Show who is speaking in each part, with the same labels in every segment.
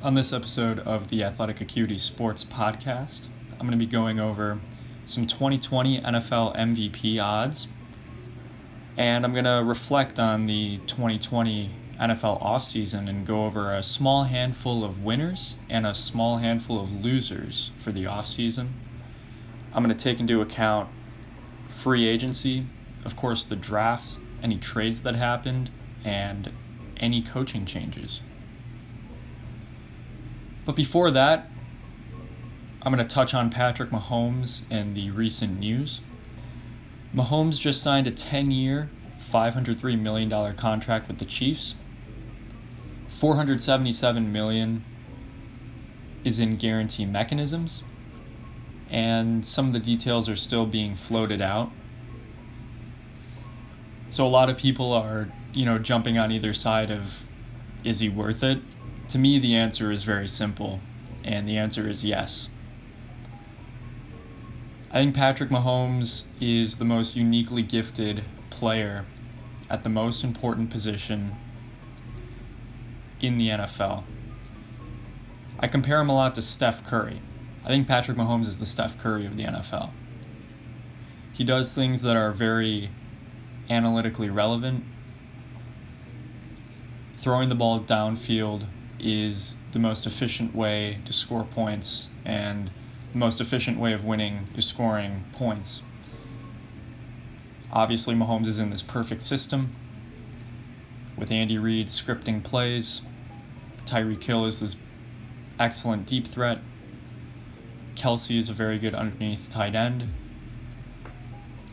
Speaker 1: On this episode of the Athletic Acuity Sports Podcast, I'm going to be going over some 2020 NFL MVP odds, and I'm going to reflect on the 2020 NFL offseason and go over a small handful of winners and a small handful of losers for the offseason. I'm going to take into account free agency, of course the draft, any trades that happened, and any coaching changes. But before that, I'm going to touch on Patrick Mahomes and the recent news. Mahomes just signed a 10-year, $503 million contract with the Chiefs. $477 million is in guarantee mechanisms, and some of the details are still being floated out. So a lot of people are, jumping on either side of, is he worth it? To me, the answer is very simple, and the answer is yes. I think Patrick Mahomes is the most uniquely gifted player at the most important position in the NFL. I compare him a lot to Steph Curry. I think Patrick Mahomes is the Steph Curry of the NFL. He does things that are very analytically relevant. Throwing the ball downfield is the most efficient way to score points, and the most efficient way of winning is scoring points. Obviously, Mahomes is in this perfect system with Andy Reid scripting plays. Tyreek Hill is this excellent deep threat. Kelsey is a very good underneath tight end.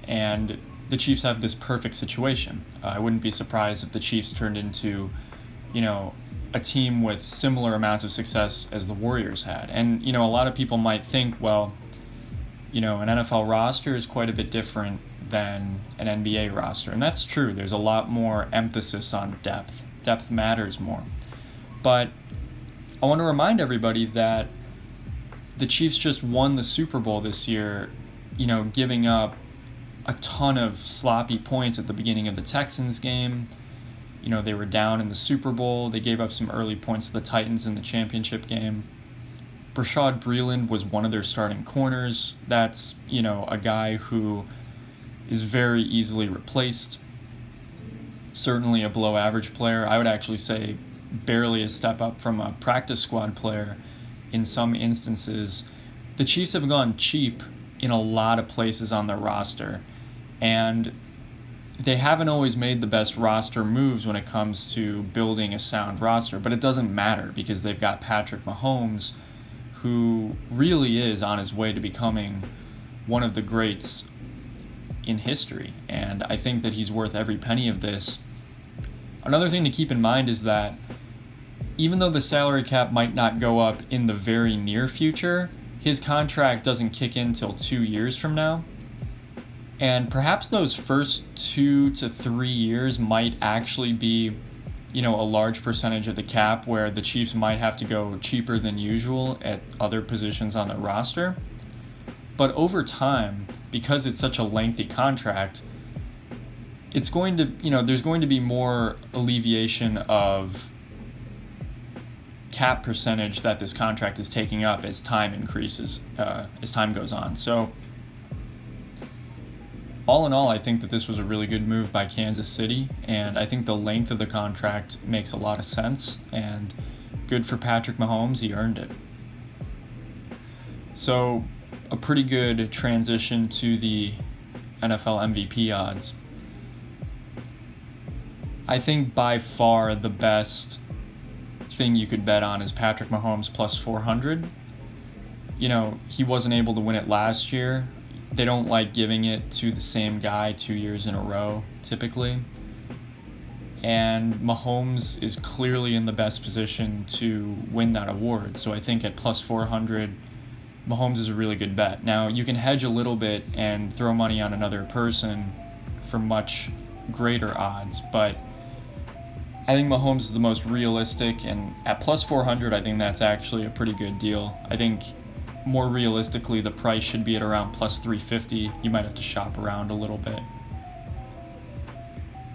Speaker 1: And the Chiefs have this perfect situation. I wouldn't be surprised if the Chiefs turned into, a team with similar amounts of success as the Warriors had. And, a lot of people might think, well, an NFL roster is quite a bit different than an NBA roster. And that's true. There's a lot more emphasis on depth. Depth matters more. But I want to remind everybody that the Chiefs just won the Super Bowl this year, giving up a ton of sloppy points at the beginning of the Texans game. They were down in the Super Bowl. They gave up some early points to the Titans in the championship game. Brashad Breeland was one of their starting corners. That's, a guy who is very easily replaced. Certainly a below average player. I would actually say barely a step up from a practice squad player in some instances. The Chiefs have gone cheap in a lot of places on their roster, and they haven't always made the best roster moves when it comes to building a sound roster, but it doesn't matter because they've got Patrick Mahomes, who really is on his way to becoming one of the greats in history, and I think that he's worth every penny of this. Another thing to keep in mind is that even though the salary cap might not go up in the very near future, his contract doesn't kick in till 2 years from now. And perhaps those first 2 to 3 years might actually be, a large percentage of the cap where the Chiefs might have to go cheaper than usual at other positions on the roster. But over time, because it's such a lengthy contract, it's going to, there's going to be more alleviation of cap percentage that this contract is taking up as time increases, as time goes on. So all in all, I think that this was a really good move by Kansas City, and I think the length of the contract makes a lot of sense, and good for Patrick Mahomes. He earned it. So a pretty good transition to the NFL MVP odds. I think by far the best thing you could bet on is Patrick Mahomes plus 400. He wasn't able to win it last year. They don't like giving it to the same guy 2 years in a row, typically. And Mahomes is clearly in the best position to win that award. So I think at plus 400, Mahomes is a really good bet. Now, you can hedge a little bit and throw money on another person for much greater odds, but I think Mahomes is the most realistic, and at plus 400, I think that's actually a pretty good deal. I think more realistically, the price should be at around plus 350. You might have to shop around a little bit.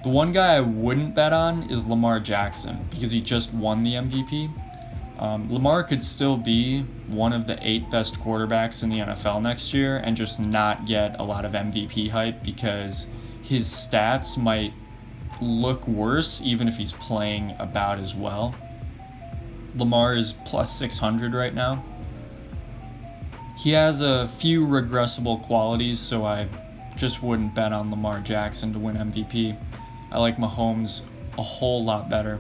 Speaker 1: The one guy I wouldn't bet on is Lamar Jackson because he just won the MVP. Lamar could still be one of the 8 best quarterbacks in the NFL next year and just not get a lot of MVP hype because his stats might look worse even if he's playing about as well. Lamar is plus 600 right now. He has a few regressible qualities, so I just wouldn't bet on Lamar Jackson to win MVP. I like Mahomes a whole lot better,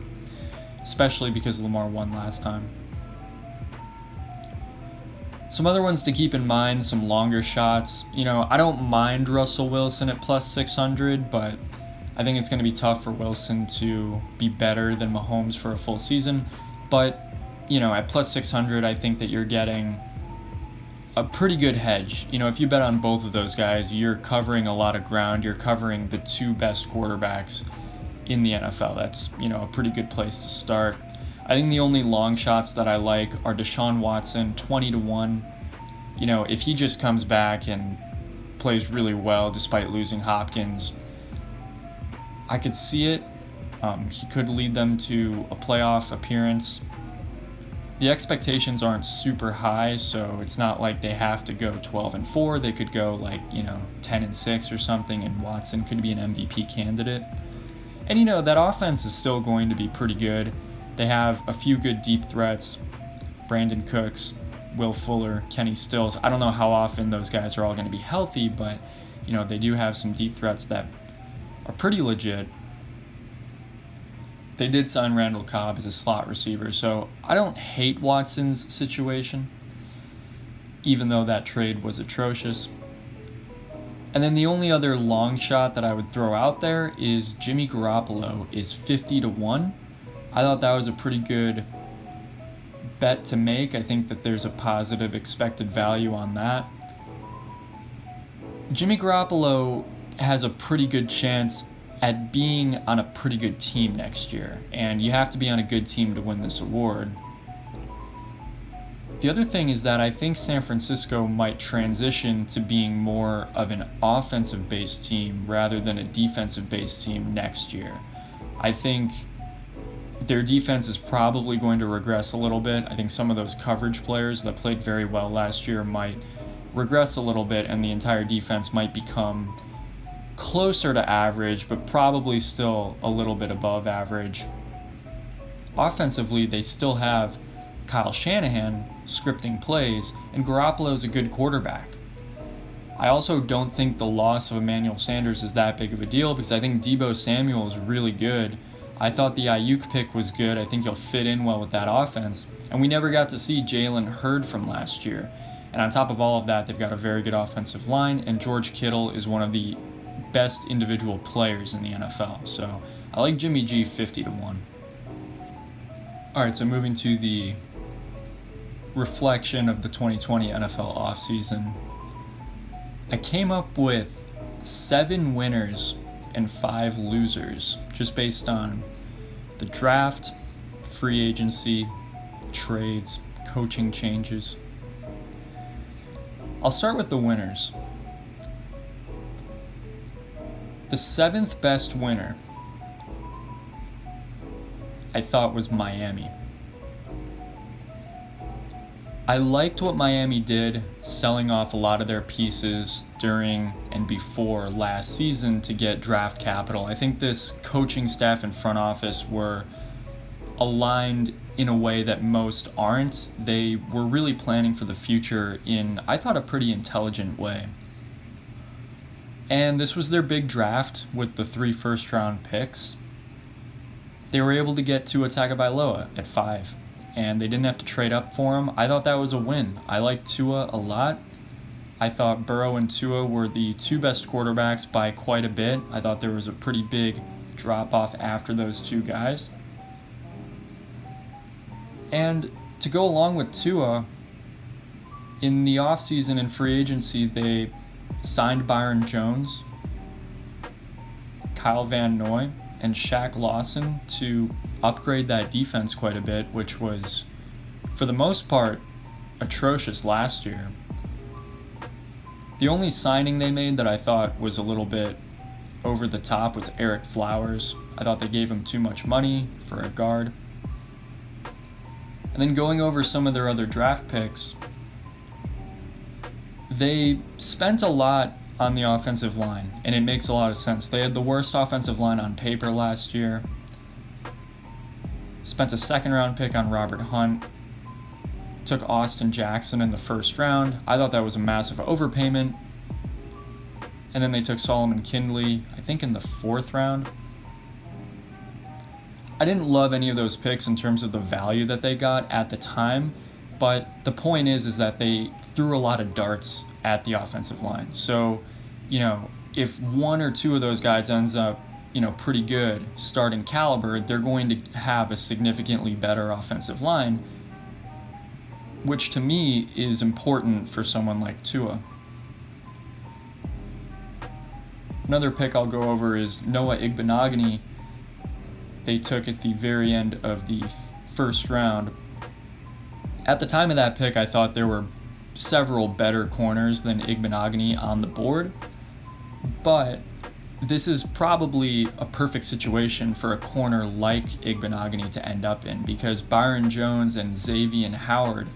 Speaker 1: especially because Lamar won last time. Some other ones to keep in mind, some longer shots. I don't mind Russell Wilson at plus 600, but I think it's going to be tough for Wilson to be better than Mahomes for a full season. But, at plus 600, I think that you're getting a pretty good hedge. If you bet on both of those guys, you're covering a lot of ground. You're covering the 2 best quarterbacks in the NFL. That's, a pretty good place to start. I think the only long shots that I like are Deshaun Watson, 20-1. If he just comes back and plays really well despite losing Hopkins, I could see it. He could lead them to a playoff appearance. The expectations aren't super high, so it's not like they have to go 12-4. They could go 10-6 or something, and Watson could be an MVP candidate. And that offense is still going to be pretty good. They have a few good deep threats: Brandon Cooks, Will Fuller, Kenny Stills. I don't know how often those guys are all going to be healthy, but they do have some deep threats that are pretty legit. They did sign Randall Cobb as a slot receiver, so I don't hate Watson's situation, even though that trade was atrocious. And then the only other long shot that I would throw out there is Jimmy Garoppolo is 50-1. I thought that was a pretty good bet to make. I think that there's a positive expected value on that. Jimmy Garoppolo has a pretty good chance at being on a pretty good team next year, and you have to be on a good team to win this award. The other thing is that I think San Francisco might transition to being more of an offensive-based team rather than a defensive-based team next year. I think their defense is probably going to regress a little bit. I think some of those coverage players that played very well last year might regress a little bit, and the entire defense might become closer to average, but probably still a little bit above average. Offensively, they still have Kyle Shanahan scripting plays, and Garoppolo's a good quarterback. I also don't think the loss of Emmanuel Sanders is that big of a deal because I think Deebo Samuel is really good. I thought the Ayuk pick was good. I think he'll fit in well with that offense. And we never got to see Jalen Hurd from last year. And on top of all of that, they've got a very good offensive line, and George Kittle is one of the best individual players in the NFL. So I like Jimmy G 50-1. Alright, so moving to the reflection of the 2020 NFL offseason. I came up with 7 winners and 5 losers just based on the draft, free agency, trades, coaching changes. I'll start with the winners. The 7th best winner I thought was Miami. I liked what Miami did, selling off a lot of their pieces during and before last season to get draft capital. I think this coaching staff and front office were aligned in a way that most aren't. They were really planning for the future in, I thought, a pretty intelligent way. And this was their big draft with the 3 first-round picks. They were able to get Tua Tagovailoa at 5, and they didn't have to trade up for him. I thought that was a win. I liked Tua a lot. I thought Burrow and Tua were the 2 best quarterbacks by quite a bit. I thought there was a pretty big drop-off after those 2 guys. And to go along with Tua, in the offseason and free agency, they signed Byron Jones, Kyle Van Noy, and Shaq Lawson to upgrade that defense quite a bit, which was, for the most part, atrocious last year. The only signing they made that I thought was a little bit over the top was Eric Flowers. I thought they gave him too much money for a guard. And then going over some of their other draft picks, they spent a lot on the offensive line, and it makes a lot of sense. They had the worst offensive line on paper last year. Spent a second-round pick on Robert Hunt. Took Austin Jackson in the first round. I thought that was a massive overpayment. And then they took Solomon Kindley, I think in the fourth round. I didn't love any of those picks in terms of the value that they got at the time, but the point is that they threw a lot of darts at the offensive line. So, if one or two of those guys ends up, pretty good starting caliber, they're going to have a significantly better offensive line, which to me is important for someone like Tua. Another pick I'll go over is Noah Igbenogany. They took at the very end of the first round. At the time of that pick, I thought there were several better corners than Igbenogany on the board, but this is probably a perfect situation for a corner like Igbenogany to end up in, because Byron Jones and Xavier Howard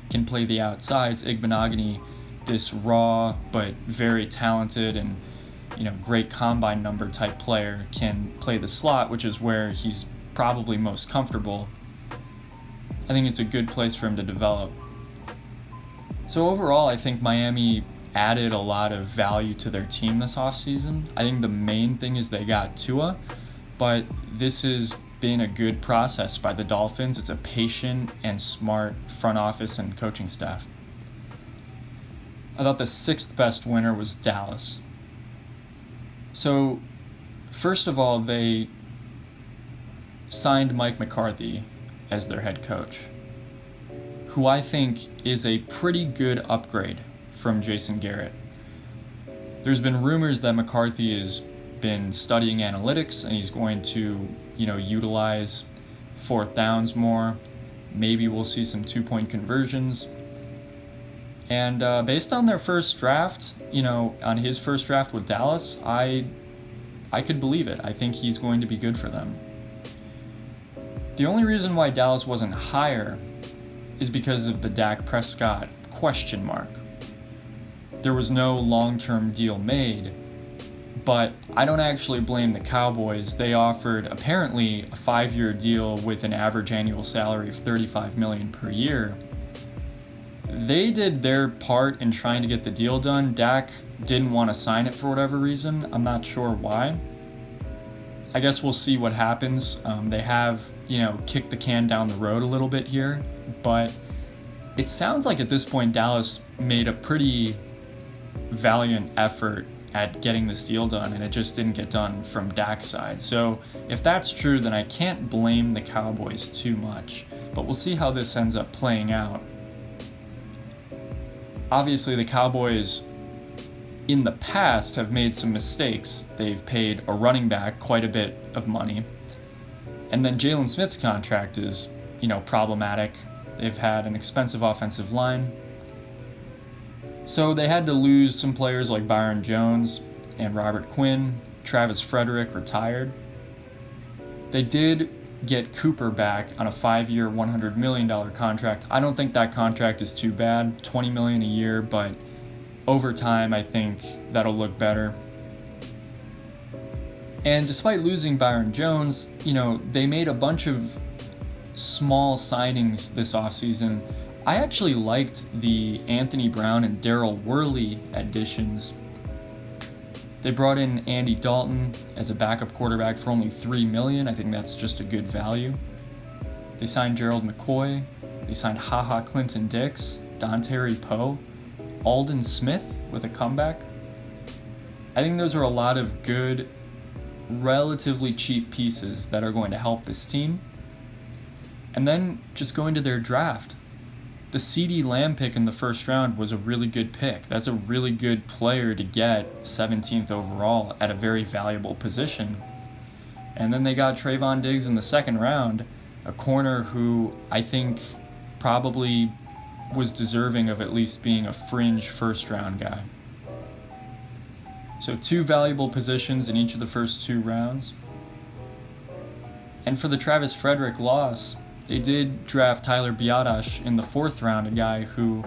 Speaker 1: can play the outsides. Igbenogany, this raw but very talented and great combine number type player, can play the slot, which is where he's probably most comfortable. I think it's a good place for him to develop. So overall, I think Miami added a lot of value to their team this offseason. I think the main thing is they got Tua, but this has been a good process by the Dolphins. It's a patient and smart front office and coaching staff. I thought the sixth best winner was Dallas. So, first of all, they signed Mike McCarthy as their head coach, who I think is a pretty good upgrade from Jason Garrett. There's been rumors that McCarthy has been studying analytics and he's going to, utilize fourth downs more. Maybe we'll see some 2-point conversions. And based on their first draft, on his first draft with Dallas, I could believe it. I think he's going to be good for them. The only reason why Dallas wasn't higher is because of the Dak Prescott question mark. There was no long-term deal made, but I don't actually blame the Cowboys. They offered apparently a 5-year deal with an average annual salary of $35 million per year. They did their part in trying to get the deal done. Dak didn't want to sign it for whatever reason. I'm not sure why. I guess we'll see what happens. They have, kicked the can down the road a little bit here, but it sounds like at this point Dallas made a pretty valiant effort at getting this deal done, and it just didn't get done from Dak's side. So if that's true, then I can't blame the Cowboys too much, but we'll see how this ends up playing out. Obviously, the Cowboys in the past have made some mistakes. They've paid a running back quite a bit of money, and then Jalen Smith's contract is, problematic. They've had an expensive offensive line. So they had to lose some players like Byron Jones and Robert Quinn. Travis Frederick retired. They did get Cooper back on a 5-year, $100 million contract. I don't think that contract is too bad, $20 million a year, but over time I think that'll look better. And despite losing Byron Jones, they made a bunch of small signings this offseason. I actually liked the Anthony Brown and Darryl Worley additions. They brought in Andy Dalton as a backup quarterback for only $3 million. I think that's just a good value. They signed Gerald McCoy. They signed HaHa Clinton Dix, Dontari Poe, Aldon Smith with a comeback. I think those are a lot of good, relatively cheap pieces that are going to help this team. And then just going to their draft. The CeeDee Lamb pick in the first round was a really good pick. That's a really good player to get 17th overall at a very valuable position. And then they got Trayvon Diggs in the second round, a corner who I think probably was deserving of at least being a fringe first round guy. So 2 valuable positions in each of the first 2 rounds. And for the Travis Frederick loss, they did draft Tyler Biadasz in the 4th round, a guy who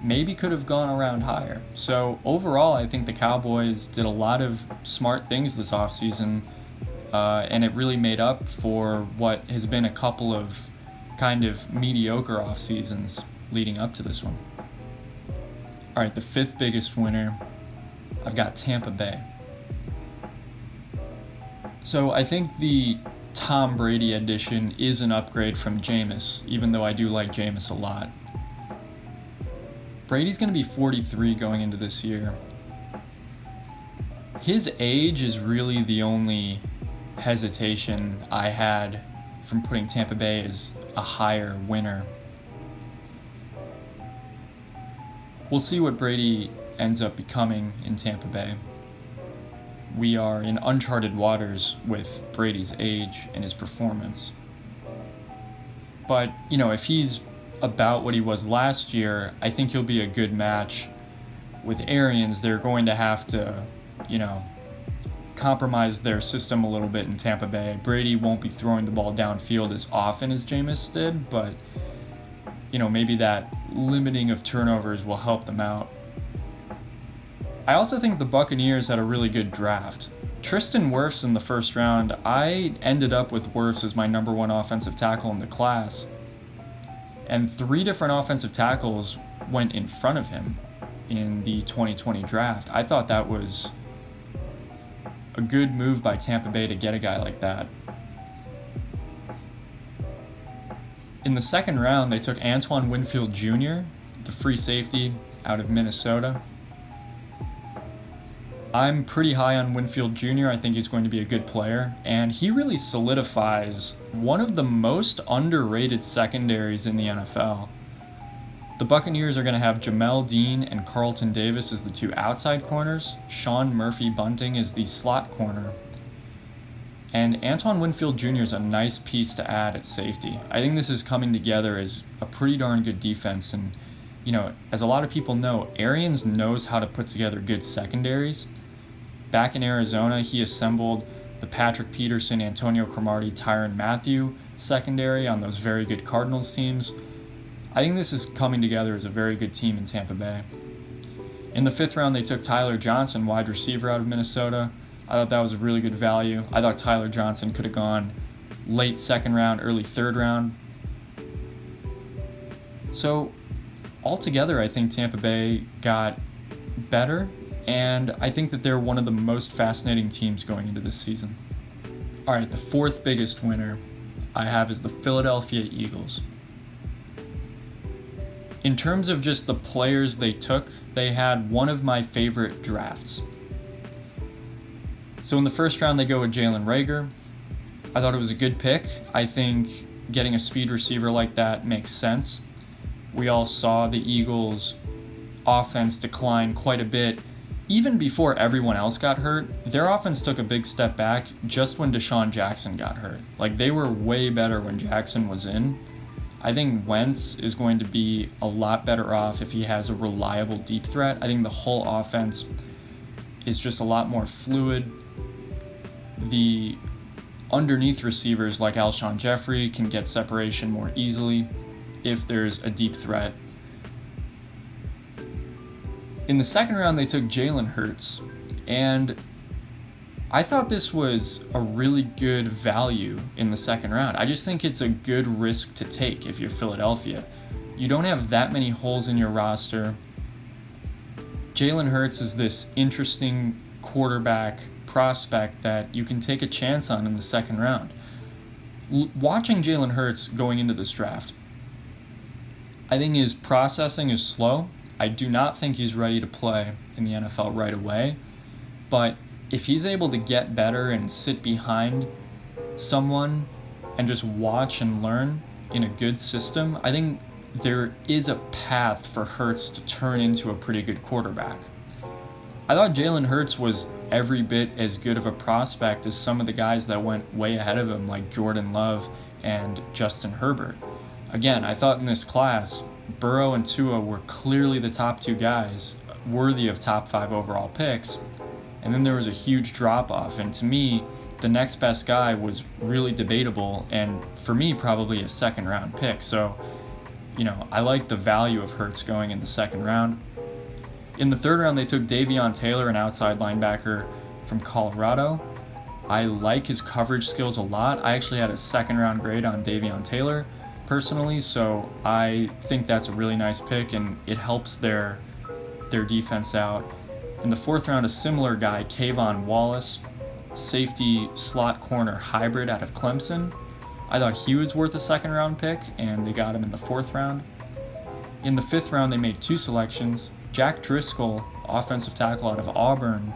Speaker 1: maybe could have gone around higher. So overall, I think the Cowboys did a lot of smart things this offseason, and it really made up for what has been a couple of kind of mediocre off seasons leading up to this one. All right, the 5th biggest winner, I've got Tampa Bay. So I think the Tom Brady addition is an upgrade from Jameis, even though I do like Jameis a lot. Brady's going to be 43 going into this year. His age is really the only hesitation I had from putting Tampa Bay as a higher winner. We'll see what Brady ends up becoming in Tampa Bay. We are in uncharted waters with Brady's age and his performance. But, if he's about what he was last year, I think he'll be a good match with Arians. They're going to have to, compromise their system a little bit in Tampa Bay. Brady won't be throwing the ball downfield as often as Jameis did, but, maybe that limiting of turnovers will help them out. I also think the Buccaneers had a really good draft. Tristan Wirfs in the 1st round, I ended up with Wirfs as my number 1 offensive tackle in the class. And 3 different offensive tackles went in front of him in the 2020 draft. I thought that was a good move by Tampa Bay to get a guy like that. In the 2nd round, they took Antoine Winfield Jr., the free safety out of Minnesota. I'm pretty high on Winfield Jr. I think he's going to be a good player, and he really solidifies one of the most underrated secondaries in the NFL. The Buccaneers are going to have Jamel Dean and Carlton Davis as the 2 outside corners, Sean Murphy-Bunting is the slot corner, and Antoine Winfield Jr. is a nice piece to add at safety. I think this is coming together as a pretty darn good defense, and as a lot of people know, Arians knows how to put together good secondaries. Back in Arizona, he assembled the Patrick Peterson, Antonio Cromartie, Tyrann Mathieu secondary on those very good Cardinals teams. I think this is coming together as a very good team in Tampa Bay. In the 5th round, they took Tyler Johnson, wide receiver out of Minnesota. I thought that was a really good value. I thought Tyler Johnson could have gone late 2nd round, early 3rd round. So altogether, I think Tampa Bay got better, and I think that they're one of the most fascinating teams going into this season. All right, the 4th biggest winner I have is the Philadelphia Eagles. In terms of just the players they took, they had one of my favorite drafts. So in the 1st round, they go with Jalen Reagor. I thought it was a good pick. I think getting a speed receiver like that makes sense. We all saw the Eagles' offense decline quite a bit. Even before everyone else got hurt, their offense took a big step back just when Deshaun Jackson got hurt. They were way better when Jackson was in. I think Wentz is going to be a lot better off if he has a reliable deep threat. I think the whole offense is just a lot more fluid. The underneath receivers like Alshon Jeffrey can get separation more easily if there's a deep threat. In the 2nd round, they took Jalen Hurts, and I thought this was a really good value in the 2nd round. I just think it's a good risk to take if you're Philadelphia. You don't have that many holes in your roster. Jalen Hurts is this interesting quarterback prospect that you can take a chance on in the 2nd round. Watching Jalen Hurts going into this draft, I think his processing is slow. I do not think he's ready to play in the NFL right away, but if he's able to get better and sit behind someone and just watch and learn in a good system, I think there is a path for Hurts to turn into a pretty good quarterback. I thought Jalen Hurts was every bit as good of a prospect as some of the guys that went way ahead of him, like Jordan Love and Justin Herbert. Again, I thought in this class, Burrow and Tua were clearly the top 2 guys, worthy of top 5 overall picks, and then there was a huge drop-off, and to me, the next best guy was really debatable, and for me, probably a second-round pick. So, I like the value of Hurts going in the second round. In the third round, they took Davion Taylor, an outside linebacker from Colorado. I like his coverage skills a lot. I actually had a second-round grade on Davion Taylor personally, so I think that's a really nice pick, and it helps their defense out. In the fourth round, a similar guy, Kayvon Wallace, safety slot corner hybrid out of Clemson. I thought he was worth a second-round pick, and they got him in the fourth round. In the fifth round, they made two selections. Jack Driscoll, offensive tackle out of Auburn.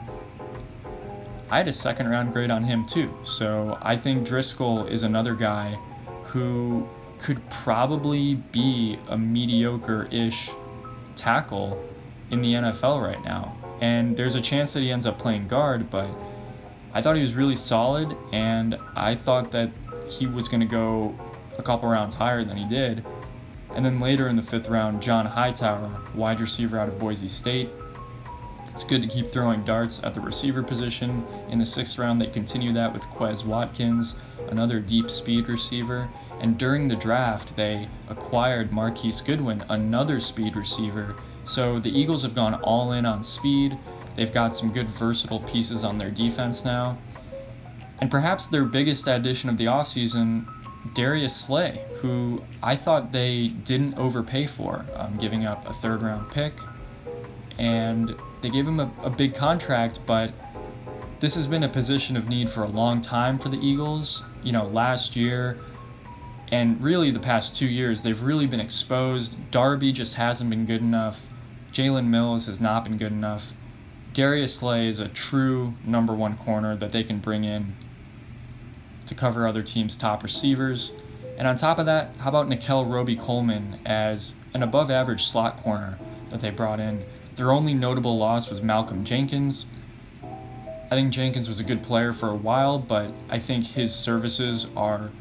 Speaker 1: I had a second-round grade on him too, so I think Driscoll is another guy who could probably be a mediocre-ish tackle in the NFL right now. And there's a chance that he ends up playing guard, but I thought he was really solid, and I thought that he was going to go a couple rounds higher than he did. And then later in the fifth round, John Hightower, wide receiver out of Boise State. It's good to keep throwing darts at the receiver position. In the sixth round, they continue that with Quez Watkins, another deep speed receiver. And during the draft, they acquired Marquise Goodwin, another speed receiver. So the Eagles have gone all in on speed. They've got some good versatile pieces on their defense now. And perhaps their biggest addition of the offseason, Darius Slay, who I thought they didn't overpay for, giving up a third-round pick. And they gave him a big contract, but this has been a position of need for a long time for the Eagles. Last year and really the past 2 years, they've really been exposed. Darby just hasn't been good enough. Jalen Mills has not been good enough. Darius Slay is a true number one corner that they can bring in to cover other teams' top receivers. And on top of that, how about Nickel Roby-Coleman as an above-average slot corner that they brought in? Their only notable loss was Malcolm Jenkins. I think Jenkins was a good player for a while, but I think his services are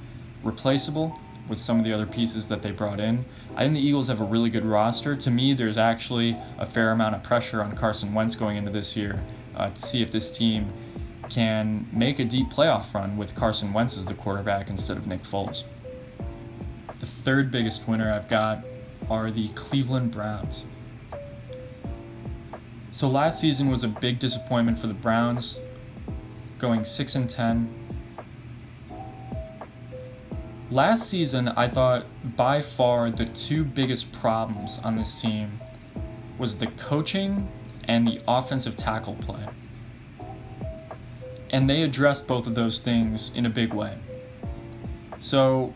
Speaker 1: replaceable with some of the other pieces that they brought in. I think the Eagles have a really good roster. To me, there's actually a fair amount of pressure on Carson Wentz going into this year to see if this team can make a deep playoff run with Carson Wentz as the quarterback instead of Nick Foles. The third biggest winner I've got are the Cleveland Browns. So last season was a big disappointment for the Browns, going 6-10. Last season, I thought by far the two biggest problems on this team was the coaching and the offensive tackle play. And they addressed both of those things in a big way. So,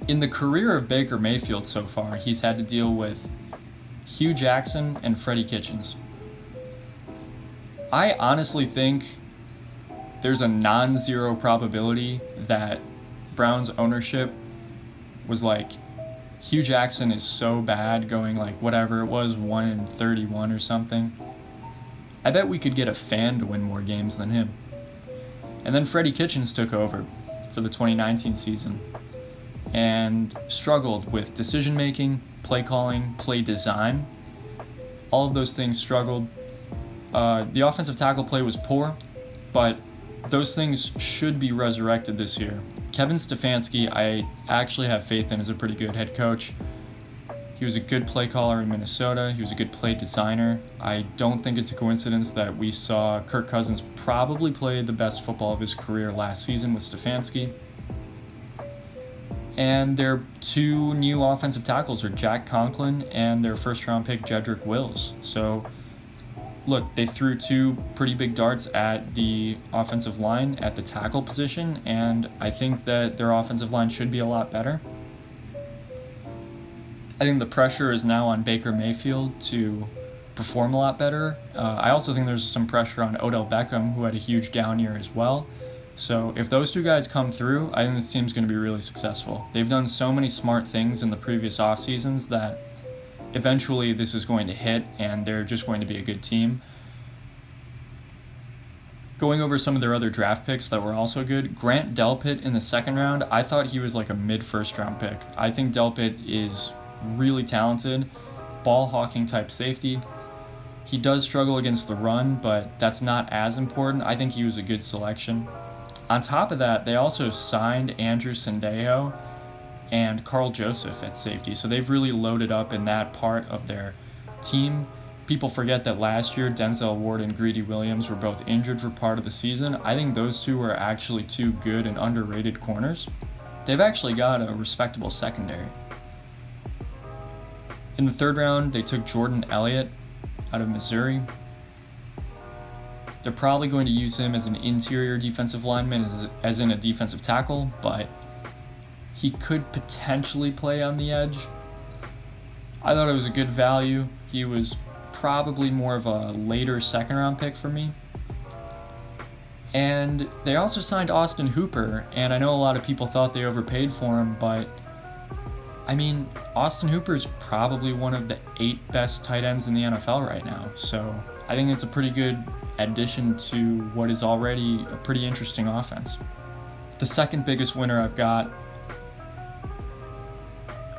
Speaker 1: in the career of Baker Mayfield so far, he's had to deal with Hugh Jackson and Freddie Kitchens. I honestly think there's a non-zero probability that Browns ownership was like, Hugh Jackson is so bad, going like whatever it was, 1-31 or something. I bet we could get a fan to win more games than him. And then Freddie Kitchens took over for the 2019 season and struggled with decision-making, play calling, play design. All of those things struggled. The offensive tackle play was poor, but those things should be resurrected this year. Kevin Stefanski, I actually have faith in as a pretty good head coach. He was a good play caller in Minnesota. He was a good play designer. I don't think it's a coincidence that we saw Kirk Cousins probably play the best football of his career last season with Stefanski. And their two new offensive tackles are Jack Conklin and their first-round pick, Jedrick Wills. So, look, they threw two pretty big darts at the offensive line at the tackle position, and I think that their offensive line should be a lot better. I think the pressure is now on Baker Mayfield to perform a lot better. I also think there's some pressure on Odell Beckham, who had a huge down year as well. So if those two guys come through, I think this team's going to be really successful. They've done so many smart things in the previous off seasons that eventually this is going to hit, and they're just going to be a good team. Going over some of their other draft picks that were also good, Grant Delpit in the second round, I thought he was like a mid-first round pick. I think Delpit is really talented, ball hawking type safety. He does struggle against the run, but that's not as important. I think he was a good selection. On top of that, they also signed Andrew Sendejo and Carl Joseph at safety, so they've really loaded up in that part of their team. People forget that last year Denzel Ward and Greedy Williams were both injured for part of the season. I think those two are actually two good and underrated corners. They've actually got a respectable secondary. In the third round, they took Jordan Elliott out of Missouri. They're probably going to use him as an interior defensive lineman, as in a defensive tackle, but he could potentially play on the edge. I thought it was a good value. He was probably more of a later second round pick for me. And they also signed Austin Hooper, and I know a lot of people thought they overpaid for him, but I mean, Austin Hooper's probably one of the 8 best tight ends in the NFL right now, so I think it's a pretty good addition to what is already a pretty interesting offense. The second biggest winner I've got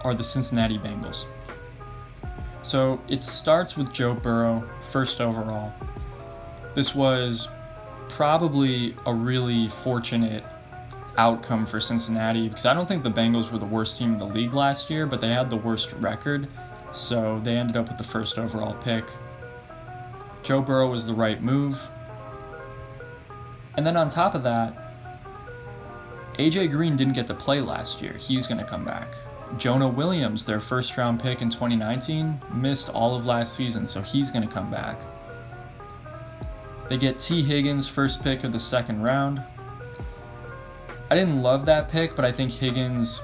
Speaker 1: are the Cincinnati Bengals. So it starts with Joe Burrow, first overall. This was probably a really fortunate outcome for Cincinnati because I don't think the Bengals were the worst team in the league last year, but they had the worst record, so they ended up with the first overall pick. Joe Burrow was the right move. And then on top of that, AJ Green didn't get to play last year. He's going to come back. Jonah Williams, their first round pick in 2019, missed all of last season, so he's going to come back. They get T. Higgins, first pick of the second round. I didn't love that pick, but I think Higgins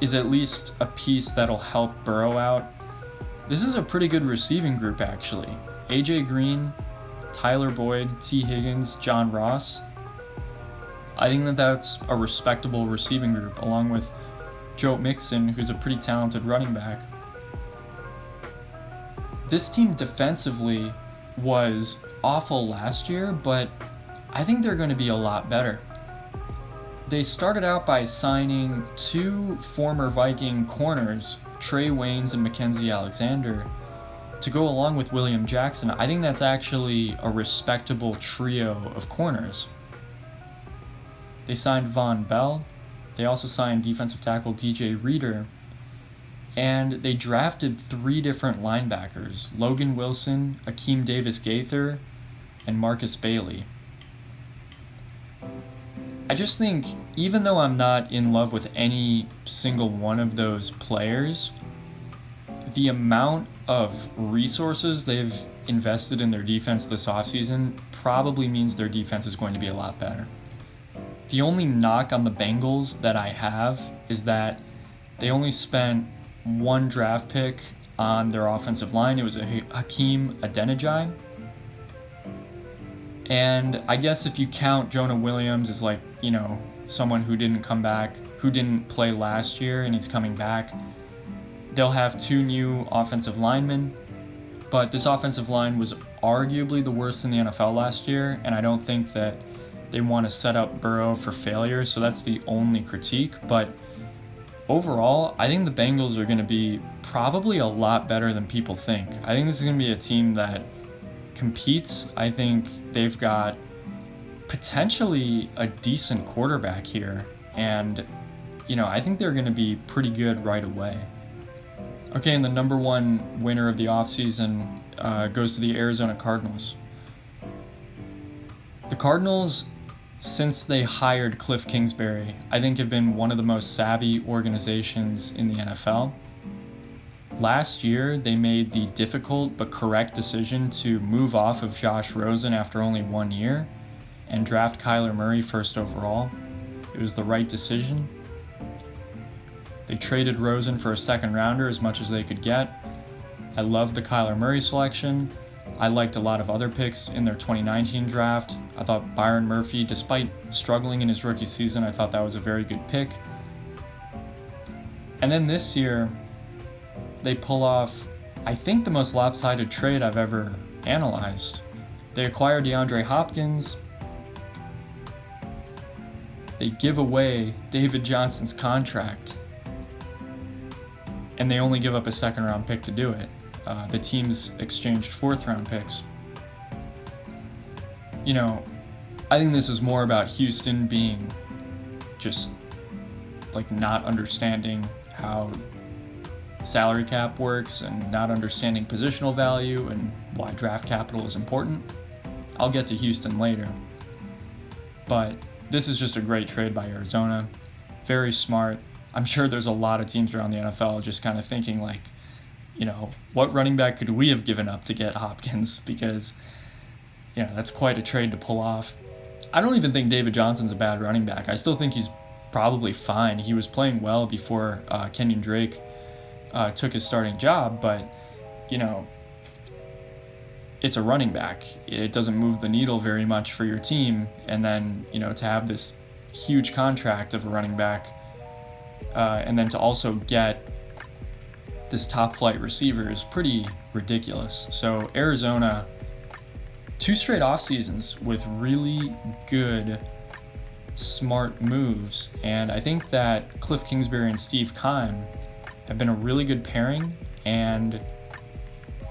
Speaker 1: is at least a piece that'll help Burrow out. This is a pretty good receiving group, actually. AJ Green, Tyler Boyd, T. Higgins, John Ross. I think that's a respectable receiving group, along with Joe Mixon, who's a pretty talented running back. This team defensively was awful last year, but I think they're going to be a lot better. They started out by signing 2 former Viking corners, Trey Waynes and Mackenzie Alexander, to go along with William Jackson. I think that's actually a respectable trio of corners. They signed Von Bell. They also signed defensive tackle DJ Reader. And they drafted 3 different linebackers, Logan Wilson, Akeem Davis-Gaither, and Marcus Bailey. I just think, even though I'm not in love with any single one of those players, the amount of resources they've invested in their defense this offseason probably means their defense is going to be a lot better. The only knock on the Bengals that I have is that they only spent 1 draft pick on their offensive line. It was a Hakeem Adeniji. And I guess if you count Jonah Williams as someone who didn't come back, who didn't play last year and he's coming back, they'll have 2 new offensive linemen. But this offensive line was arguably the worst in the NFL last year, and I don't think that they want to set up Burrow for failure, so that's the only critique. But overall, I think the Bengals are going to be probably a lot better than people think. I think this is going to be a team that competes. I think they've got potentially a decent quarterback here, and I think they're going to be pretty good right away. Okay, and the number 1 winner of the offseason goes to the Arizona Cardinals. The Cardinals, since they hired Cliff Kingsbury, I think have been one of the most savvy organizations in the NFL. Last year, they made the difficult but correct decision to move off of Josh Rosen after only 1 year and draft Kyler Murray first overall. It was the right decision. They traded Rosen for a second rounder as much as they could get. I loved the Kyler Murray selection. I liked a lot of other picks in their 2019 draft. I thought Byron Murphy, despite struggling in his rookie season, I thought that was a very good pick. And then this year, they pull off, I think, the most lopsided trade I've ever analyzed. They acquire DeAndre Hopkins. They give away David Johnson's contract. And they only give up a second-round pick to do it. the teams exchanged 4th-round picks. You know, I think this is more about Houston being just like not understanding how salary cap works and not understanding positional value and why draft capital is important. I'll get to Houston later. But this is just a great trade by Arizona. Very smart. I'm sure there's a lot of teams around the NFL just kind of thinking like, you know, what running back could we have given up to get Hopkins? Because, you know, that's quite a trade to pull off. I don't even think David Johnson's a bad running back. I still think he's probably fine. He was playing well before Kenyon Drake took his starting job, but, you know, it's a running back. It doesn't move the needle very much for your team. And then, you know, to have this huge contract of a running back and then to also get this top flight receiver is pretty ridiculous. So Arizona, 2 straight off seasons with really good, smart moves. And I think that Cliff Kingsbury and Steve Keim have been a really good pairing, and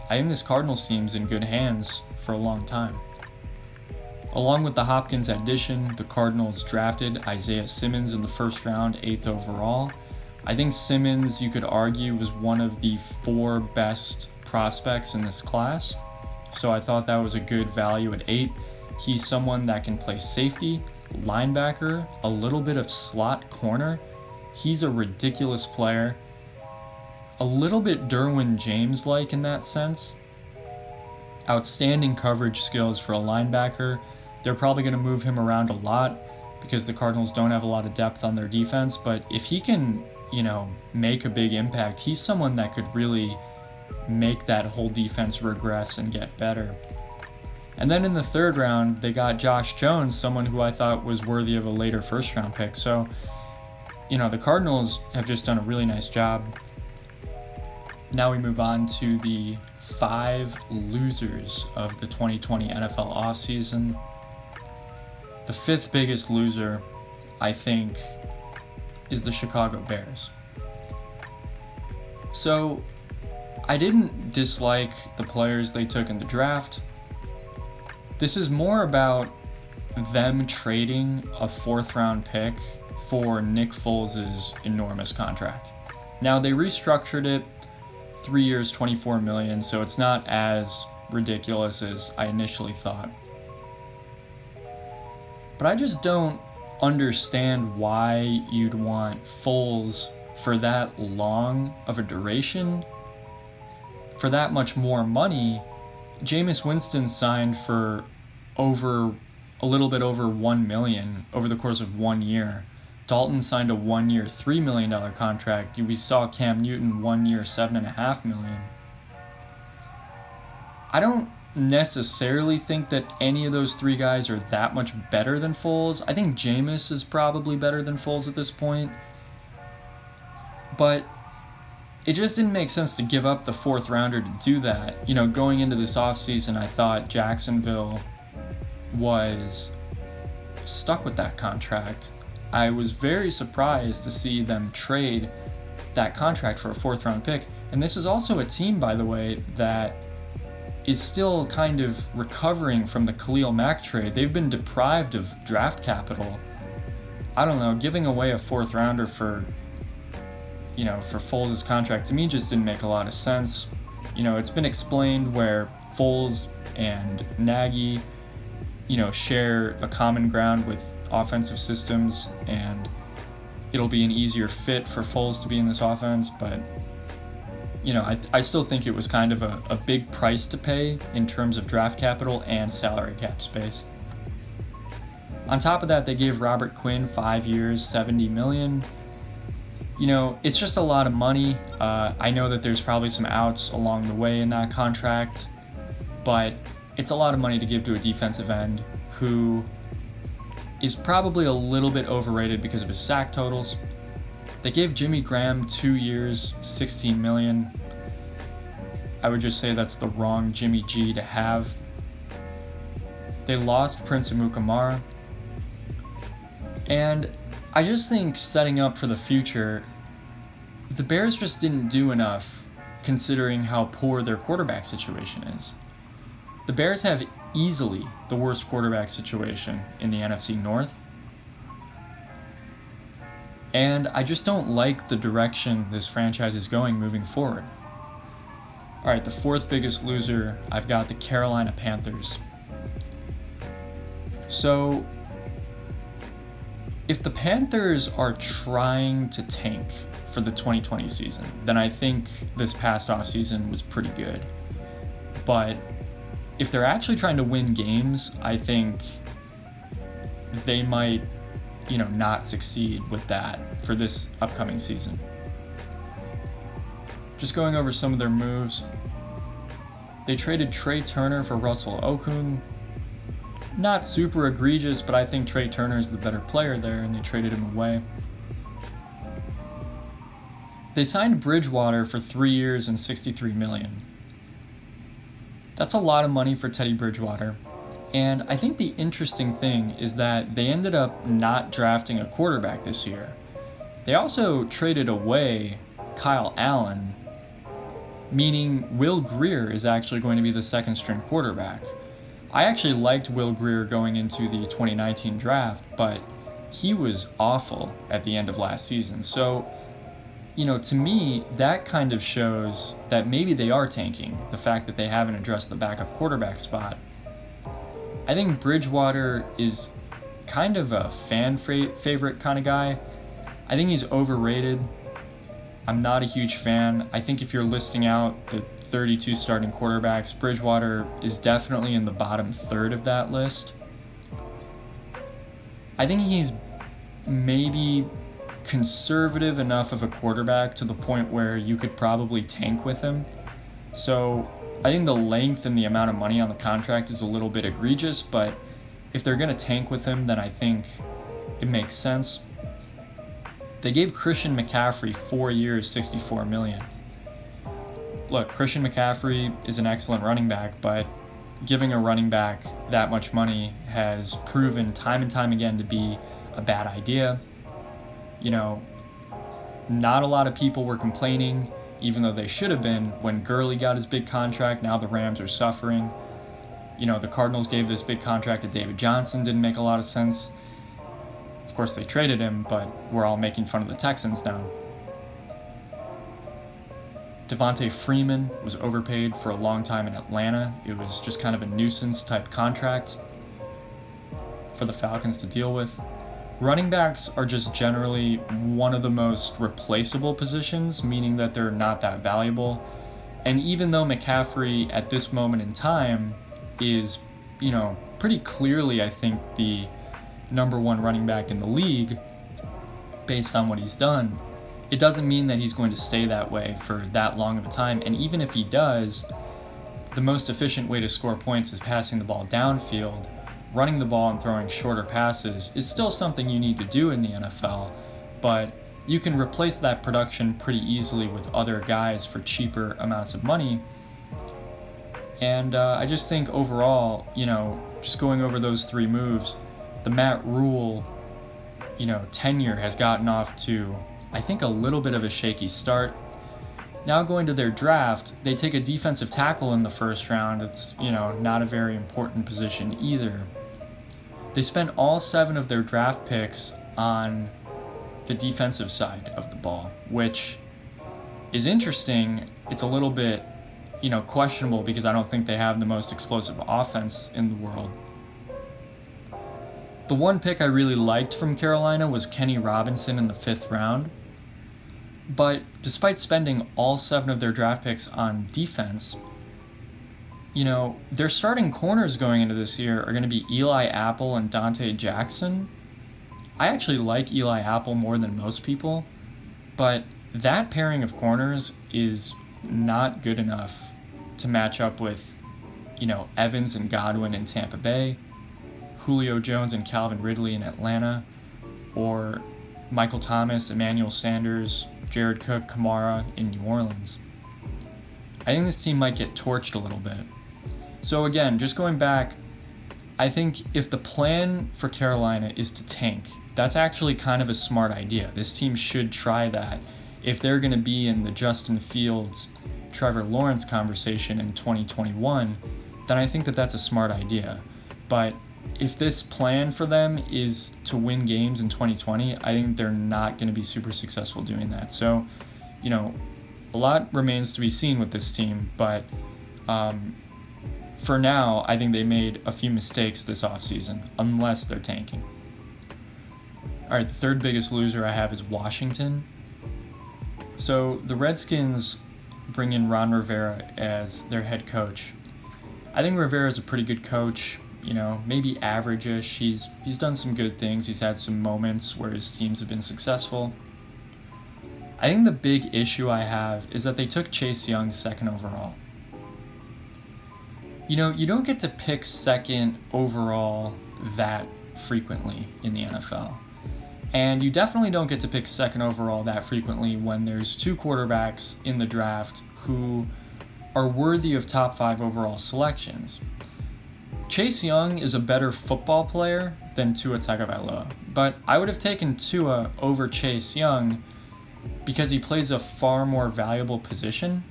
Speaker 1: I think this Cardinals team's in good hands for a long time. Along with the Hopkins addition, the Cardinals drafted Isaiah Simmons in the 1st round, 8th overall. I think Simmons, you could argue, was one of the 4 best prospects in this class. So I thought that was a good value at 8. He's someone that can play safety, linebacker, a little bit of slot corner. He's a ridiculous player. A little bit Derwin James-like in that sense. Outstanding coverage skills for a linebacker. They're probably going to move him around a lot because the Cardinals don't have a lot of depth on their defense. But if he can, you know, make a big impact, he's someone that could really make that whole defense regress and get better. And then in the 3rd round, they got Josh Jones, someone who I thought was worthy of a later 1st round pick. So, you know, the Cardinals have just done a really nice job. Now we move on to the 5 losers of the 2020 NFL offseason. The 5th biggest loser, I think, is the Chicago Bears. So, I didn't dislike the players they took in the draft. This is more about them trading a 4th round pick for Nick Foles' enormous contract. Now, they restructured it, 3 years, $24 million, so it's not as ridiculous as I initially thought. But I just don't understand why you'd want Foles for that long of a duration, for that much more money. Jameis Winston signed for a little bit over $1 million over the course of 1 year. Dalton signed a 1-year, $3 million contract. We saw Cam Newton 1 year, $7.5 million. I don't necessarily think that any of those 3 guys are that much better than Foles. I think Jameis is probably better than Foles at this point. But it just didn't make sense to give up the 4th rounder to do that. You know, going into this offseason, I thought Jacksonville was stuck with that contract. I was very surprised to see them trade that contract for a 4th round pick. And this is also a team, by the way, that is still kind of recovering from the Khalil Mack trade. They've been deprived of draft capital. I don't know, giving away a 4th rounder for Foles' contract to me just didn't make a lot of sense. You know, it's been explained where Foles and Nagy, you know, share a common ground with offensive systems, and it'll be an easier fit for Foles to be in this offense. But, you know, I still think it was kind of a big price to pay in terms of draft capital and salary cap space. On top of that, they gave Robert Quinn 5 years, $70 million. You know, it's just a lot of money. I know that there's probably some outs along the way in that contract, but it's a lot of money to give to a defensive end who is probably a little bit overrated because of his sack totals. They gave Jimmy Graham 2 years, $16 million. I would just say that's the wrong Jimmy G to have. They lost Prince Amukamara. And I just think setting up for the future, the Bears just didn't do enough considering how poor their quarterback situation is. The Bears have easily the worst quarterback situation in the NFC North. And I just don't like the direction this franchise is going moving forward. All right, the fourth biggest loser, I've got the Carolina Panthers. So, if the Panthers are trying to tank for the 2020 season, then I think this past offseason was pretty good. But if they're actually trying to win games, I think they might, not succeed with that for this upcoming season. Just going over some of their moves. They traded Trey Turner for Russell Okung. Not super egregious, but I think Trey Turner is the better player there, and they traded him away. They signed Bridgewater for 3 years and $63 million. That's a lot of money for Teddy Bridgewater. And I think the interesting thing is that they ended up not drafting a quarterback this year. They also traded away Kyle Allen, meaning Will Grier is actually going to be the second string quarterback. I actually liked Will Grier going into the 2019 draft, but he was awful at the end of last season. So, to me, that kind of shows that maybe they are tanking, the fact that they haven't addressed the backup quarterback spot. I think Bridgewater is kind of a fan favorite kind of guy. I think he's overrated. I'm not a huge fan. I think if you're listing out the 32 starting quarterbacks, Bridgewater is definitely in the bottom third of that list. I think he's maybe conservative enough of a quarterback to the point where you could probably tank with him. So I think the length and the amount of money on the contract is a little bit egregious, but if they're going to tank with him, then I think it makes sense. They gave Christian McCaffrey 4 years, $64 million. Look, Christian McCaffrey is an excellent running back, but giving a running back that much money has proven time and time again to be a bad idea. Not a lot of people were complaining, even though they should have been, when Gurley got his big contract. Now the Rams are suffering. The Cardinals gave this big contract to David Johnson. Didn't make a lot of sense. Of course, they traded him, but we're all making fun of the Texans now. Devontae Freeman was overpaid for a long time in Atlanta. It was just kind of a nuisance type contract for the Falcons to deal with. Running backs are just generally one of the most replaceable positions, meaning that they're not that valuable. And even though McCaffrey at this moment in time is, pretty clearly, I think, the number one running back in the league based on what he's done, it doesn't mean that he's going to stay that way for that long of a time. And even if he does, the most efficient way to score points is passing the ball downfield. Running the ball and throwing shorter passes is still something you need to do in the NFL, but you can replace that production pretty easily with other guys for cheaper amounts of money. And I just think overall, just going over those three moves, the Matt Rule, tenure has gotten off to, I think, a little bit of a shaky start. Now going to their draft, they take a defensive tackle in the first round. It's, not a very important position either. They spent all 7 of their draft picks on the defensive side of the ball, which is interesting. It's a little bit, questionable because I don't think they have the most explosive offense in the world. The one pick I really liked from Carolina was Kenny Robinson in the 5th round. But despite spending all 7 of their draft picks on defense, their starting corners going into this year are going to be Eli Apple and Dante Jackson. I actually like Eli Apple more than most people, but that pairing of corners is not good enough to match up with, Evans and Godwin in Tampa Bay, Julio Jones and Calvin Ridley in Atlanta, or Michael Thomas, Emmanuel Sanders, Jared Cook, Kamara in New Orleans. I think this team might get torched a little bit. So again, just going back, I think if the plan for Carolina is to tank, that's actually kind of a smart idea. This team should try that if they're going to be in the Justin Fields, Trevor Lawrence conversation in 2021, then I think that that's a smart idea. But if this plan for them is to win games in 2020, I think they're not going to be super successful doing that. So, a lot remains to be seen with this team, but for now, I think they made a few mistakes this offseason, unless they're tanking. All right, the third biggest loser I have is Washington. So the Redskins bring in Ron Rivera as their head coach. I think Rivera is a pretty good coach, maybe average-ish. He's done some good things. He's had some moments where his teams have been successful. I think the big issue I have is that they took Chase Young second overall. You don't get to pick second overall that frequently in the NFL. And you definitely don't get to pick second overall that frequently when there's two quarterbacks in the draft who are worthy of top 5 overall selections. Chase Young is a better football player than Tua Tagovailoa, but I would have taken Tua over Chase Young because he plays a far more valuable position,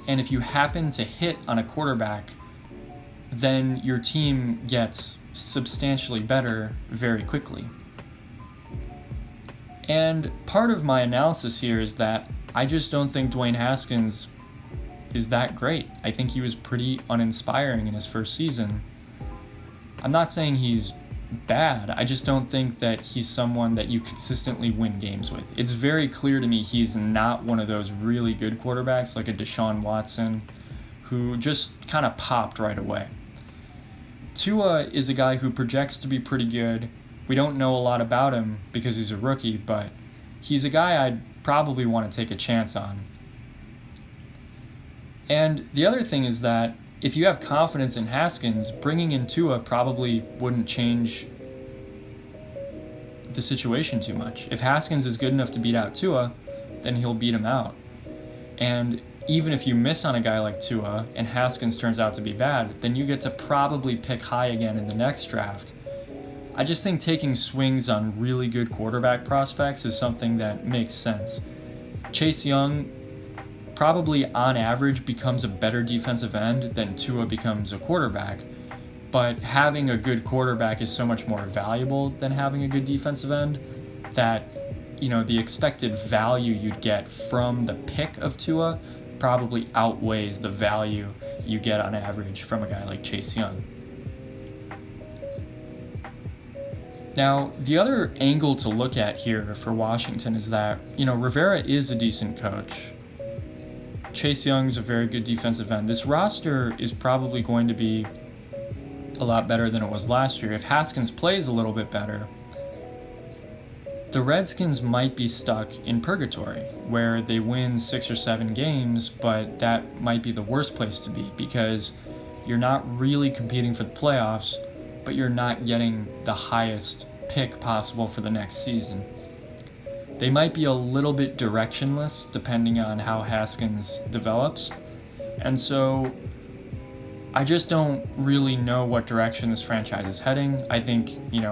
Speaker 1: and if you happen to hit on a quarterback, then your team gets substantially better very quickly. And part of my analysis here is that I just don't think Dwayne Haskins is that great. I think he was pretty uninspiring in his first season. I'm not saying he's bad, I just don't think that he's someone that you consistently win games with. It's very clear to me he's not one of those really good quarterbacks like a Deshaun Watson who just kind of popped right away. Tua is a guy who projects to be pretty good. We don't know a lot about him because he's a rookie, but he's a guy I'd probably want to take a chance on. And the other thing is that if you have confidence in Haskins, bringing in Tua probably wouldn't change the situation too much. If Haskins is good enough to beat out Tua, then he'll beat him out. And even if you miss on a guy like Tua and Haskins turns out to be bad, then you get to probably pick high again in the next draft. I just think taking swings on really good quarterback prospects is something that makes sense. Chase Young probably on average becomes a better defensive end than Tua becomes a quarterback, but having a good quarterback is so much more valuable than having a good defensive end that, the expected value you'd get from the pick of Tua probably outweighs the value you get on average from a guy like Chase Young. Now, the other angle to look at here for Washington is that, Rivera is a decent coach. Chase Young's a very good defensive end. This roster is probably going to be a lot better than it was last year. If Haskins plays a little bit better, the Redskins might be stuck in purgatory, where they win 6 or 7 games, but that might be the worst place to be because you're not really competing for the playoffs, but you're not getting the highest pick possible for the next season. They might be a little bit directionless depending on how Haskins develops. And so I just don't really know what direction this franchise is heading. I think,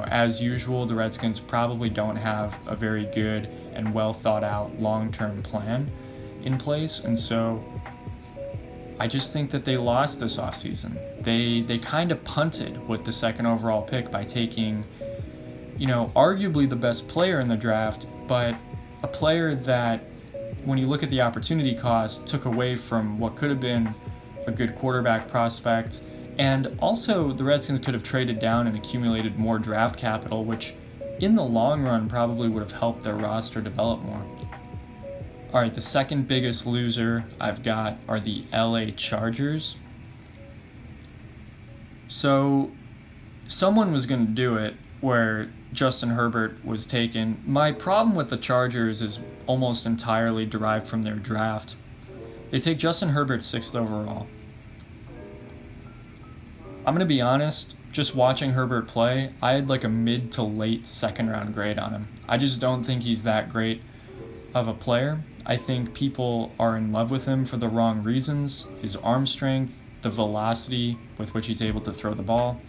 Speaker 1: as usual, the Redskins probably don't have a very good and well thought out long-term plan in place. And so I just think that they lost this offseason. They kind of punted with the second overall pick by taking, arguably the best player in the draft, but a player that, when you look at the opportunity cost, took away from what could have been a good quarterback prospect. And also, the Redskins could have traded down and accumulated more draft capital, which in the long run probably would have helped their roster develop more. All right, the second biggest loser I've got are the LA Chargers. So someone was going to do it where Justin Herbert was taken. My problem with the Chargers is almost entirely derived from their draft. They take Justin Herbert 6th overall. I'm going to be honest, just watching Herbert play, I had like a mid to late second round grade on him. I just don't think he's that great of a player. I think people are in love with him for the wrong reasons. His arm strength, the velocity with which he's able to throw the ball.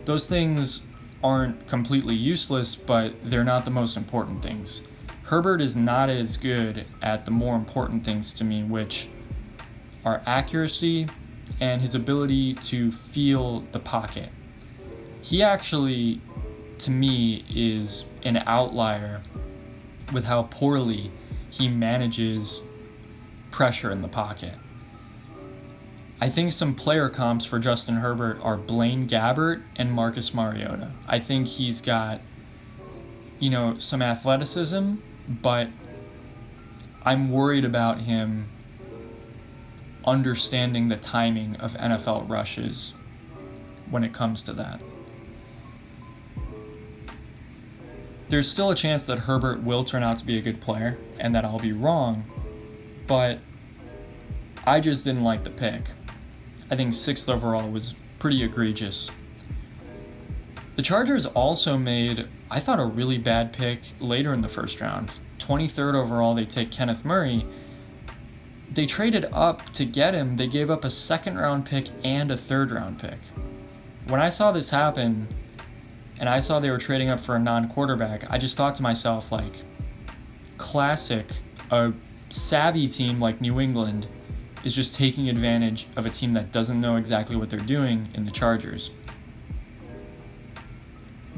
Speaker 1: Those things aren't completely useless, but they're not the most important things. Herbert is not as good at the more important things to me, which are accuracy and his ability to feel the pocket. He actually, to me, is an outlier with how poorly he manages pressure in the pocket. I think some player comps for Justin Herbert are Blaine Gabbert and Marcus Mariota. I think he's got, some athleticism, but I'm worried about him understanding the timing of NFL rushes when it comes to that. There's still a chance that Herbert will turn out to be a good player and that I'll be wrong, but I just didn't like the pick. I think 6th overall was pretty egregious. The Chargers also made, I thought, a really bad pick later in the first round. 23rd overall, they take Kenneth Murray. They traded up to get him. They gave up a 2nd round pick and a 3rd round pick. When I saw this happen, and I saw they were trading up for a non-quarterback, I just thought to myself, classic, a savvy team like New England is just taking advantage of a team that doesn't know exactly what they're doing in the Chargers.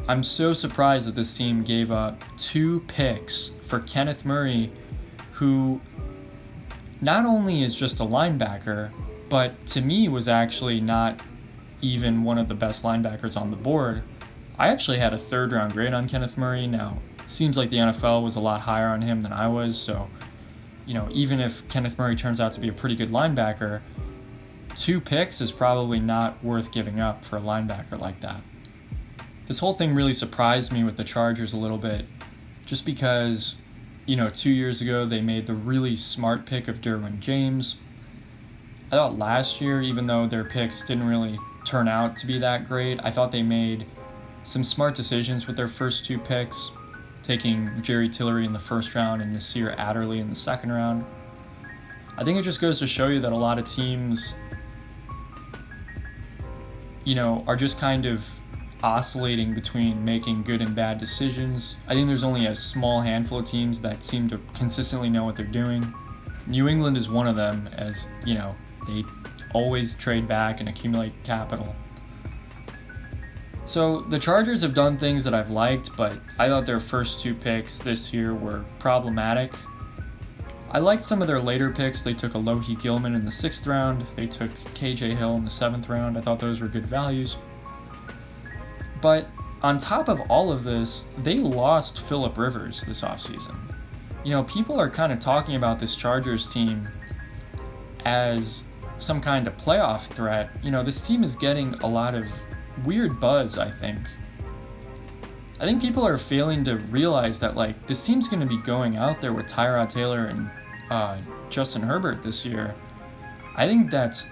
Speaker 1: I'm so surprised that this team gave up 2 picks for Kenneth Murray, who not only is just a linebacker, but to me was actually not even one of the best linebackers on the board. I actually had a 3rd round grade on Kenneth Murray. Now, it seems like the NFL was a lot higher on him than I was, so even if Kenneth Murray turns out to be a pretty good linebacker, 2 picks is probably not worth giving up for a linebacker like that. This whole thing really surprised me with the Chargers a little bit, just because, 2 years ago they made the really smart pick of Derwin James. I thought last year, even though their picks didn't really turn out to be that great, I thought they made some smart decisions with their first 2 picks, taking Jerry Tillery in the 1st round and Nasir Adderley in the 2nd round. I think it just goes to show you that a lot of teams, are just kind of oscillating between making good and bad decisions. I think there's only a small handful of teams that seem to consistently know what they're doing. New England is one of them, as, they always trade back and accumulate capital. So the Chargers have done things that I've liked, but I thought their first 2 picks this year were problematic. I liked some of their later picks. They took Alohi Gilman in the 6th round. They took KJ Hill in the 7th round. I thought those were good values. But on top of all of this, they lost Phillip Rivers this offseason. People are kind of talking about this Chargers team as some kind of playoff threat. This team is getting a lot of weird buzz, I think. I think people are failing to realize that, this team's going to be going out there with Tyrod Taylor and Justin Herbert this year. I think that's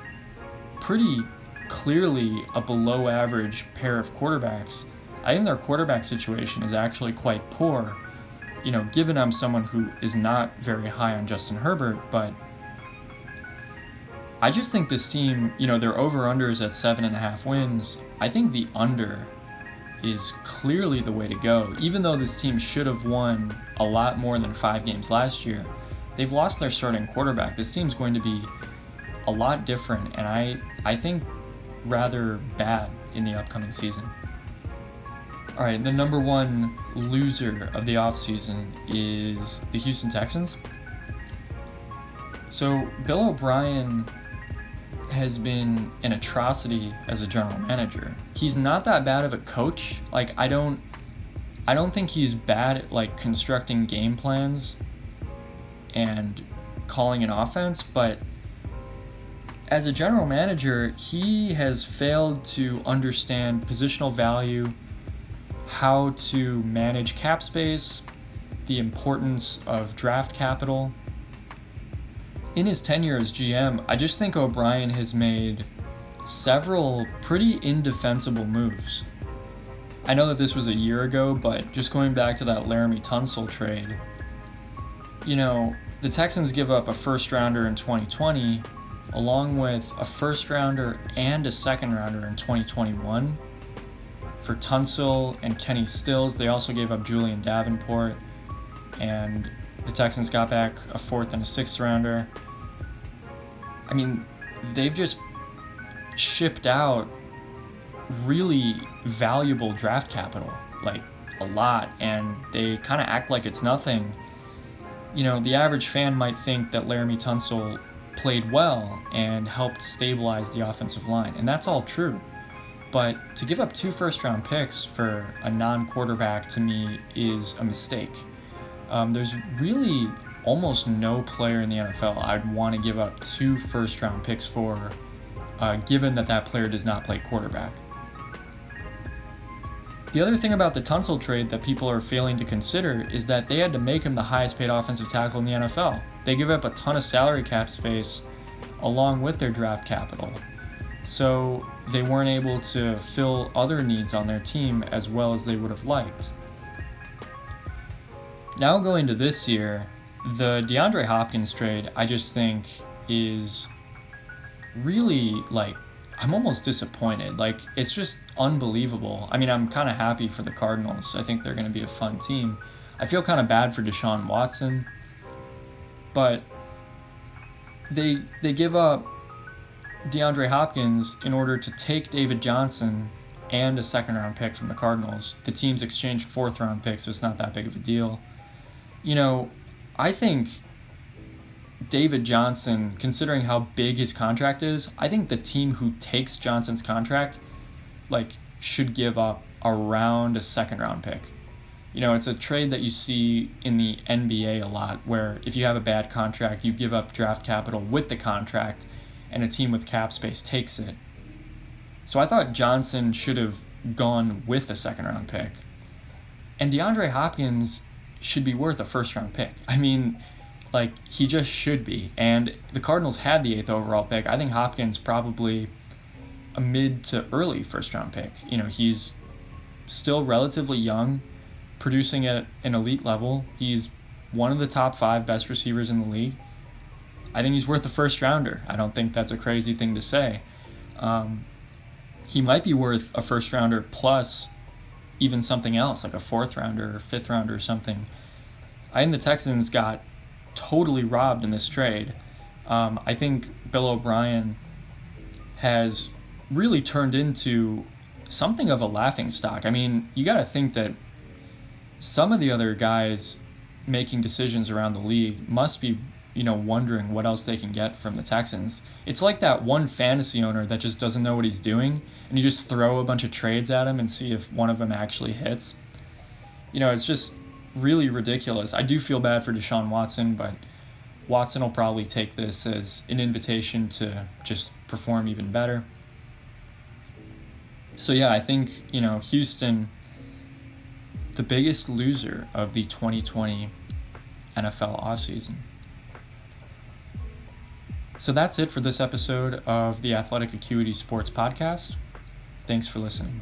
Speaker 1: pretty clearly a below average pair of quarterbacks. I think their quarterback situation is actually quite poor, given I'm someone who is not very high on Justin Herbert, but I just think this team, their over-under is at 7.5 wins. I think the under is clearly the way to go. Even though this team should have won a lot more than 5 games last year, they've lost their starting quarterback. This team's going to be a lot different, and I think rather bad in the upcoming season. All right, the number 1 loser of the offseason is the Houston Texans. So Bill O'Brien has been an atrocity as a general manager. He's not that bad of a coach. I don't think he's bad at constructing game plans and calling an offense, but as a general manager, he has failed to understand positional value, how to manage cap space, the importance of draft capital. In his tenure as GM, I just think O'Brien has made several pretty indefensible moves. I know that this was a year ago, but just going back to that Laramie Tunsil trade, the Texans give up a 1st rounder in 2020, along with a 1st rounder and a 2nd rounder in 2021. For Tunsil and Kenny Stills, they also gave up Julian Davenport, and the Texans got back a 4th and a 6th rounder. mean, they've just shipped out really valuable draft capital, like a lot, and they kind of act like it's nothing. The average fan might think that Laramie Tunsil played well and helped stabilize the offensive line, and that's all true. But to give up 2 first-round picks for a non-quarterback, to me, is a mistake. There's really almost no player in the NFL I'd want to give up 2 first-round picks for, given that player does not play quarterback. The other thing about the Tunsil trade that people are failing to consider is that they had to make him the highest paid offensive tackle in the NFL. They give up a ton of salary cap space along with their draft capital. So they weren't able to fill other needs on their team as well as they would have liked. Now going to this year, the DeAndre Hopkins trade, I just think, is really, I'm almost disappointed. It's just unbelievable. I mean, I'm kind of happy for the Cardinals. I think they're going to be a fun team. I feel kind of bad for Deshaun Watson, but they give up DeAndre Hopkins in order to take David Johnson and a second-round pick from the Cardinals. The teams exchanged fourth-round picks, so it's not that big of a deal. I think David Johnson, considering how big his contract is, I think the team who takes Johnson's contract, should give up around a second-round pick. It's a trade that you see in the NBA a lot, where if you have a bad contract, you give up draft capital with the contract, and a team with cap space takes it. So I thought Johnson should have gone with a second-round pick. And DeAndre Hopkins should be worth a first-round pick. I mean, he just should be. And the Cardinals had the 8th overall pick. I think Hopkins probably a mid to early first-round pick. He's still relatively young, producing at an elite level. He's one of the top 5 best receivers in the league. I think he's worth a first-rounder. I don't think that's a crazy thing to say. He might be worth a first-rounder plus even something else, like a 4th-rounder or 5th-rounder or something. I think the Texans got totally robbed in this trade. I think Bill O'Brien has really turned into something of a laughingstock. I mean, you got to think that some of the other guys making decisions around the league must be, wondering what else they can get from the Texans. It's like that one fantasy owner that just doesn't know what he's doing, and you just throw a bunch of trades at him and see if one of them actually hits. It's just really ridiculous. I do feel bad for Deshaun Watson, but Watson will probably take this as an invitation to just perform even better. So yeah, I think, Houston, the biggest loser of the 2020 NFL offseason. So that's it for this episode of the Athletic Acuity Sports Podcast. Thanks for listening.